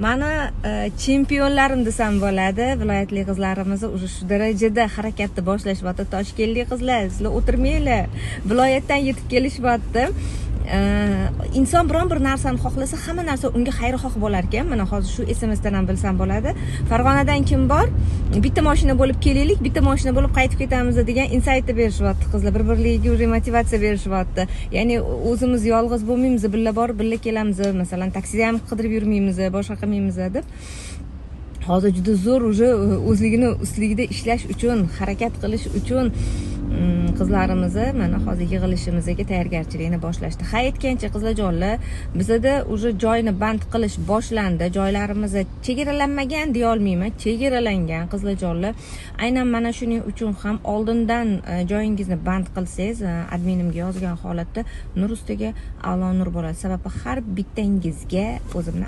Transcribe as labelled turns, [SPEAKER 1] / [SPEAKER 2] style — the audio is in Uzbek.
[SPEAKER 1] Mana chempionlarim desam bo'ladi. Viloyatli qizlarimiz уже shu darajada harakatni boshlashyapti. Toshkentlik qizlar, sizlar o'tirmanglar. Viloyatdan yetib kelishyapti. Inson biron bir narsani xohlasa, hamma narsa unga xayrixoh bo'lar ekan. Mana hozir shu SMSdan ham bilsam bo'ladi. Farg'onadan kim bor? Bitta mashina bo'lib kelaylik, bitta mashina bo'lib qaytib ketamiz degan insight berishyapti qizlar. Bir-birligiga уже motivatsiya berishyapti. Ya'ni o'zimiz yolg'iz bo'lmaymiz, billa borib, billa kelamiz. Masalan, taksida ham qidirib yurmaymiz, boshqa qilmaymiz deb. Hozir juda zo'r уже o'zligini ustligida ishlash uchun, harakat qilish uchun qizlarimiz mana hozir yig'ilishimizga tayyorgarchilikni boshlashdi. Ha, aytgancha qizlarjonlar, bizda уже joyni band qilish boshlandi. Joylarimiz chegaralanmagan deya olmayman, chegaralangan qizlarjonlar. Aynan mana shuning uchun ham oldindan joyingizni band qilsangiz, adminimga yozgan holatda nur ustiga a'lo nur bo'ladi. Sababi har bittangizga o'zimni